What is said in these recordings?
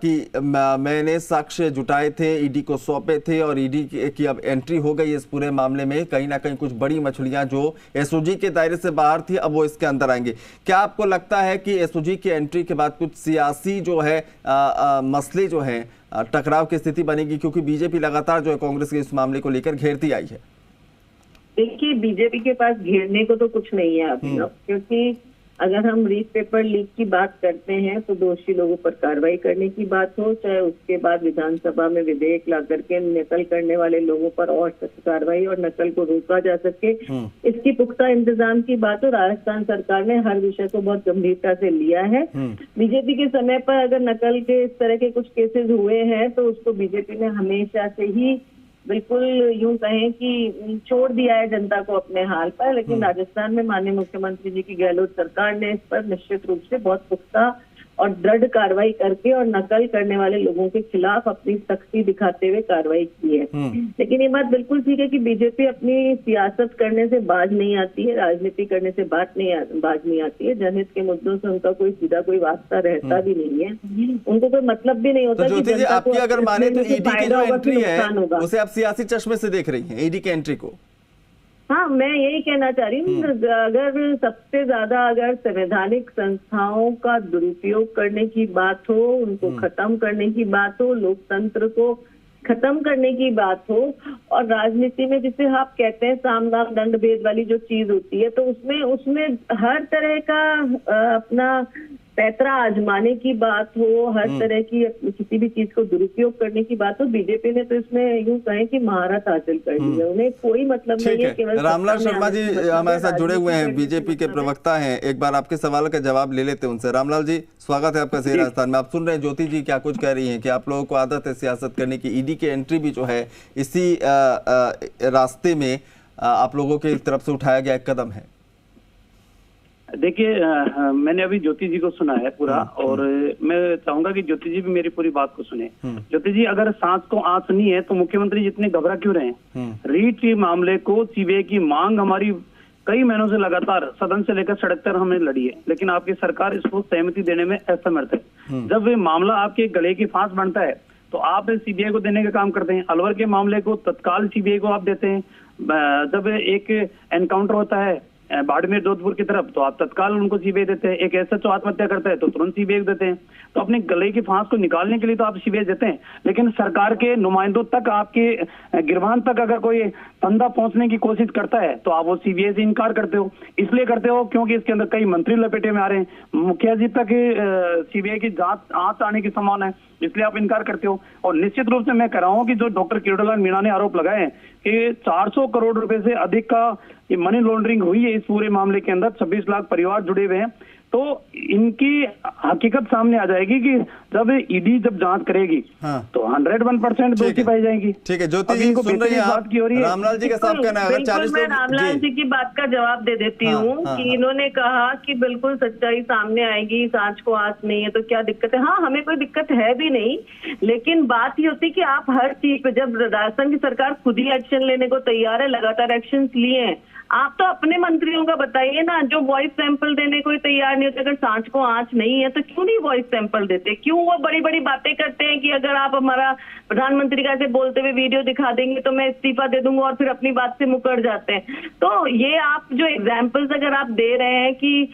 कि मैंने साक्ष्य जुटाए थे, ईडी को सौंपे थे और ईडी की अब एंट्री हो गई इस पूरे मामले में। कहीं ना कहीं कुछ बड़ी मछलियां जो एसओजी के दायरे से बाहर थी अब वो इसके अंदर आएंगे। क्या आपको लगता है कि एसओजी की एंट्री के बाद कुछ सियासी जो है मसले जो है टकराव की स्थिति बनेगी, क्योंकि बीजेपी लगातार जो है कांग्रेस के इस मामले को लेकर घेरती आई है? देखिए, बीजेपी के पास घेरने को तो कुछ नहीं है अभी, क्योंकि अगर हम रीट पेपर लीक की बात करते हैं तो दोषी लोगों पर कार्रवाई करने की बात हो, चाहे उसके बाद विधानसभा में विधेयक ला करके नकल करने वाले लोगों पर और सख्त कार्रवाई और नकल को रोका जा सके, इसकी पुख्ता इंतजाम की बात हो। राजस्थान सरकार ने हर विषय को बहुत गंभीरता से लिया है। बीजेपी के समय पर अगर नकल के इस तरह के कुछ केसेस हुए हैं तो उसको बीजेपी ने हमेशा से ही बिल्कुल यूं कहें कि छोड़ दिया है जनता को अपने हाल पर। लेकिन राजस्थान में माननीय मुख्यमंत्री जी की गहलोत सरकार ने इस पर निश्चित रूप से बहुत पुख्ता और दृढ़ कार्रवाई करके और नकल करने वाले लोगों के खिलाफ अपनी सख्ती दिखाते हुए कार्रवाई की है। लेकिन ये बात बिल्कुल ठीक है कि बीजेपी अपनी सियासत करने से बाज नहीं आती है, राजनीति करने से बाज नहीं आती है। जनहित के मुद्दों से उनका कोई सीधा कोई वास्ता रहता भी नहीं है, उनको कोई मतलब भी नहीं होता। तो ज्योति जी, आपकी अगर माने तो ईडी की जो एंट्री है उसे आप सियासी चश्मे से देख रही हैं, ईडी की एंट्री को? हाँ, मैं यही कहना चाह रही हूँ, अगर सबसे ज्यादा अगर संवैधानिक संस्थाओं का दुरुपयोग करने की बात हो, उनको खत्म करने की बात हो, लोकतंत्र को खत्म करने की बात हो, और राजनीति में जिसे आप कहते हैं साम दाम दंड भेद वाली जो चीज होती है, तो उसमें हर तरह का अपना पैतरा आजमाने की बात हो, हर तरह की किसी भी चीज को दुरुपयोग करने की बात हो, बीजेपी ने तो इसमें यूं कहें कि महारत हासिल कर ली है। उन्हें कोई मतलब नहीं है। केवल रामलाल शर्मा जी हमारे साथ जुड़े हुए हैं, बीजेपी के प्रवक्ता हैं। एक बार आपके सवाल का जवाब ले लेते हैं उनसे। रामलाल जी, स्वागत है आपका सही राजस्थान में। आप सुन रहे हैं ज्योति जी क्या कुछ कह रही हैं कि आप लोगों को आदत है सियासत करने की। ईडी की एंट्री भी जो है इसी रास्ते में आप लोगों की तरफ से उठाया गया एक कदम है। देखिए, मैंने अभी ज्योति जी को सुना है पूरा, और मैं चाहूंगा कि ज्योति जी भी मेरी पूरी बात को सुने। ज्योति जी, अगर सांस को आंच नहीं है तो मुख्यमंत्री जितने घबरा क्यों रहे हैं? रीट के मामले को सीबीआई की मांग हमारी कई महीनों से लगातार सदन से लेकर सड़क तक हमने लड़ी है, लेकिन आपकी सरकार इसको सहमति देने में असमर्थ है। जब ये मामला आपके गले की फांस बनता है तो आप सीबीआई को देने का काम करते हैं। अलवर के मामले को तत्काल सीबीआई को आप देते हैं। जब एक एनकाउंटर होता है बाड़मेर जोधपुर की तरफ तो आप तत्काल उनको सीबीआई देते हैं। एक एसएचओ आत्महत्या करता है तो तुरंत सीबीआई देते हैं। तो अपने गले की फांस को निकालने के लिए तो आप सीबीआई देते हैं, लेकिन सरकार के नुमाइंदों तक, आपके गिरबान तक अगर कोई फंदा पहुंचने की कोशिश करता है तो आप वो सीबीआई से इनकार करते हो। इसलिए करते हो क्योंकि इसके अंदर कई मंत्री लपेटे में आ रहे हैं, मुखिया जी तक सीबीआई की जांच आंच आने की संभावना है, इसलिए आप इनकार करते हो। और निश्चित रूप से मैं कह रहा हूं कि जो डॉक्टर किरोड़ीलाल मीणा ने आरोप लगाए हैं कि 400 करोड़ रुपए से अधिक का ये मनी लॉन्ड्रिंग हुई है इस पूरे मामले के अंदर, 26 लाख परिवार जुड़े हुए हैं, तो इनकी हकीकत सामने आ जाएगी कि जब ईडी जब जांच करेगी तो 101% दोषी पाई जाएगी। ठीक है, ज्योति जी सुन रही हैं आप? रामलाल जी का साफ कहना है अगर 40 मैं रामलाल जी की बात का जवाब दे देती हूँ कि इन्होंने कहा कि बिल्कुल सच्चाई सामने आएगी, सांच को आंच नहीं है तो क्या दिक्कत है? हाँ, हमें कोई दिक्कत है भी नहीं, लेकिन बात ये होती है कि आप हर चीज पे, जब राजस्थान की सरकार खुद ही एक्शन लेने को तैयार है, लगातार एक्शन लिए हैं, आप तो अपने मंत्रियों का बताइए ना, जो वॉइस सैंपल देने को तैयार नहीं होते। अगर सांच को आंच नहीं है तो क्यों नहीं वॉइस सैंपल देते? क्यों वो बड़ी बड़ी बातें करते हैं कि अगर आप हमारा प्रधानमंत्री का ऐसे बोलते हुए वीडियो दिखा देंगे तो मैं इस्तीफा दे दूंगा, और फिर अपनी बात से मुकर जाते हैं। तो ये आप जो एग्जाम्पल्स अगर आप दे रहे हैं कि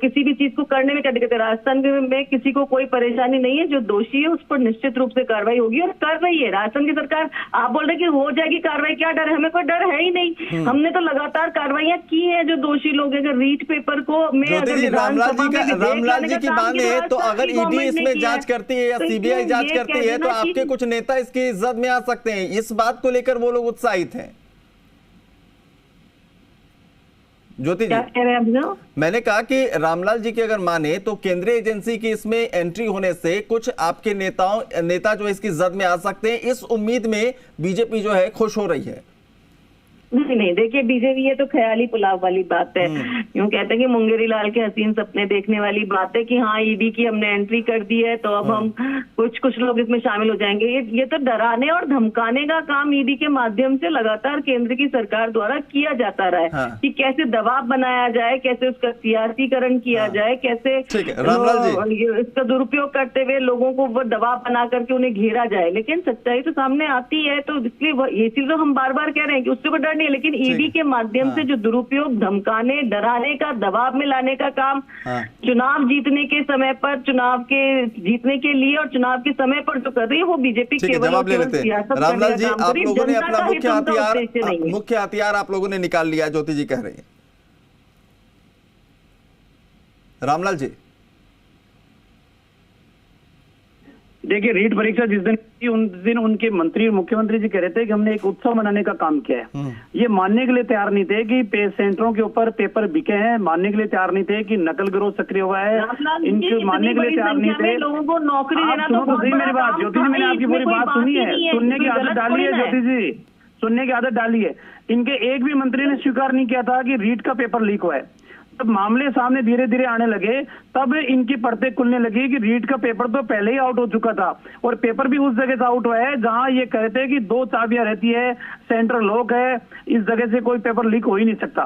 किसी भी चीज को करने में क्या दिक्कत है, राजस्थान में किसी को कोई परेशानी नहीं है, जो दोषी है उस पर निश्चित रूप से कार्रवाई होगी और कर रही है राजस्थान की सरकार। आप बोल रहे कि हो जाएगी कार्रवाई, क्या डर है? हमें कोई डर है ही नहीं। हमने तो लगातार कार्रवाइयां की हैं जो दोषी लोग। अगर रीट पेपर को रामलाल जी की माने तो अगर ईडी इसमें जांच करती है या सीबीआई जांच करती है तो आपके कुछ नेता इसकी इज्जत में आ सकते हैं। इस बात को लेकर वो लोग उत्साहित हैं। ज्योति जी, मैंने कहा कि रामलाल जी की अगर माने तो केंद्रीय एजेंसी की इसमें एंट्री होने से कुछ आपके नेता जो इसकी जद में आ सकते हैं, इस उम्मीद में बीजेपी जो है खुश हो रही है। नहीं, देखिए बीजेपी, ये तो ख्याली पुलाव वाली बात है। यूं कहते हैं कि मुंगेरी लाल के हसीन सपने देखने वाली बात है कि हाँ ईडी की हमने एंट्री कर दी है तो अब हम कुछ लोग इसमें शामिल हो जाएंगे। ये तो डराने और धमकाने का काम ईडी के माध्यम से लगातार केंद्र की सरकार द्वारा किया जाता रहा है। हाँ। कि कैसे दबाव बनाया जाए, कैसे उसका सियासीकरण किया जाए, कैसे इसका दुरुपयोग करते हुए लोगों को वो दबाव बना करके उन्हें घेरा जाए। लेकिन सच्चाई तो सामने आती है, तो इसलिए ये चीज तो हम बार बार कह रहे हैं कि उससे कोई डर नहीं है। लेकिन ईडी के माध्यम से जो दुरुपयोग, धमकाने, डराने का, दबाव में लाने का काम चुनाव जीतने के समय पर, चुनाव के जीतने के लिए और चुनाव के समय पर जो कर रही है वो बीजेपी केवल सियासत रामलाल जी, आप लोगों ने अपना मुख्य हथियार आप लोगों ने निकाल लिया, ज्योति जी कह रही है। रामलाल जी, देखिए रीट परीक्षा जिस दिन थी उन दिन उनके मंत्री, मुख्यमंत्री जी कह रहे थे कि हमने एक उत्सव मनाने का काम किया है। ये मानने के लिए तैयार नहीं थे कि सेंटरों के ऊपर पेपर बिके हैं, मानने के लिए तैयार नहीं थे कि नकल गिरोह सक्रिय हुआ है, इनके मानने के लिए तैयार नहीं थे। लोगों को नौकरी देना तो बहुत सही मेरी बात ज्योति जी, मैंने आपकी पूरी बात सुनी है, सुनने की आदत डाली है ज्योति जी, सुनने की आदत डाली है। इनके एक भी मंत्री ने स्वीकार नहीं किया था कि रीट का पेपर लीक हुआ है। जब मामले सामने धीरे धीरे आने लगे तब इनकी परतें खुलने लगी कि रीट का पेपर तो पहले ही आउट हो चुका था और पेपर भी उस जगह से आउट हुआ है जहां ये कहते हैं कि 2 चाबियां रहती है, सेंट्रल लॉक है, इस जगह से कोई पेपर लीक हो ही नहीं सकता।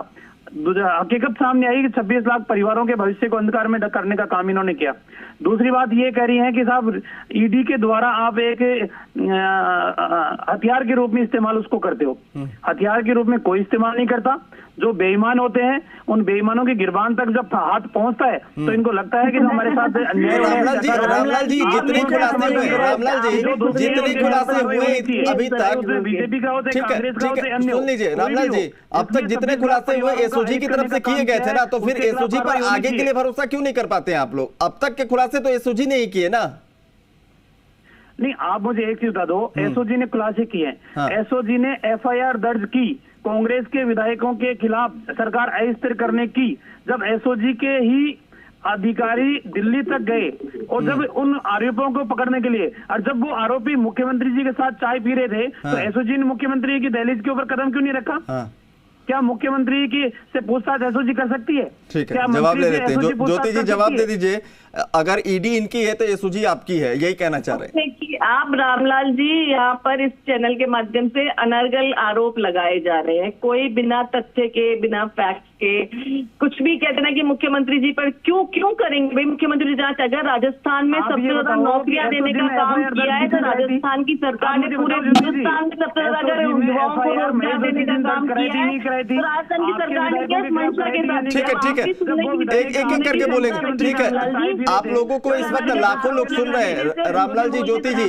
हकीकत सामने आई कि 26 लाख परिवारों के भविष्य को अंधकार में करने का काम इन्होंने किया। दूसरी बात ये कह रही है कि साहब ईडी के द्वारा आप एक हथियार के रूप में इस्तेमाल उसको करते हो। हथियार के रूप में कोई इस्तेमाल नहीं करता। जो बेईमान होते हैं उन बेईमानों के गिरबान तक जब हाथ पहुंचता है तो इनको लगता है कि जो हमारे साथ अन्याय रामलाल जी जितने खुलासे हुए, रामलाल जी जितने खुलासे हुए अभी तक, बीजेपी का होते, कांग्रेस का होते, अन्य, सुन लीजिए रामलाल जी, अब तक जितने खुलासे हुए एसओजी की तरफ से किए गए थे ना, तो फिर एसओजी पर आगे के लिए भरोसा क्यों नहीं कर पाते हैं आप लोग? अब तक के खुलासे तो एसओजी ने ही किए ना। नहीं, आप मुझे एक चीज बता दो, एसओजी ने खुलासे किए हैं। एसओजी ने एफआईआर दर्ज की कांग्रेस के विधायकों के खिलाफ सरकार अस्थिर करने की। जब एसओजी के ही अधिकारी दिल्ली तक गए और जब उन आरोपियों को पकड़ने के लिए, और जब वो आरोपी मुख्यमंत्री जी के साथ चाय पी रहे थे तो एसओजी ने मुख्यमंत्री की दहलीज के ऊपर कदम क्यों नहीं रखा? क्या मुख्यमंत्री की से पूछताछ एसओजी कर सकती है? ठीक है, जवाब ले लेते हैं। ज्योति जी जवाब दे दीजिए, अगर ईडी इनकी है तो एसओजी आपकी है, यही कहना चाह रहे हैं आप? रामलाल जी, यहाँ पर इस चैनल के माध्यम से अनर्गल आरोप लगाए जा रहे हैं, कोई बिना तथ्य के, बिना फैक्ट के कुछ भी कहते ना कि मुख्यमंत्री जी पर क्यों करेंगे भाई मुख्यमंत्री जांच? अगर राजस्थान में सबसे ज्यादा नौकरियां देने का काम किया है तो राजस्थान की सरकार ने पूरे हिंदुस्तान में सबसे ज्यादा अगर युवाओं को रोजगार देने का काम किया है तो राजस्थान की सरकार ने किया मंशा के साथ। ठीक है, एक करके बोलेंगे। ठीक है, आप लोगों को इस वक्त लाखों लोग सुन रहे हैं। रामलाल जी, ज्योति जी,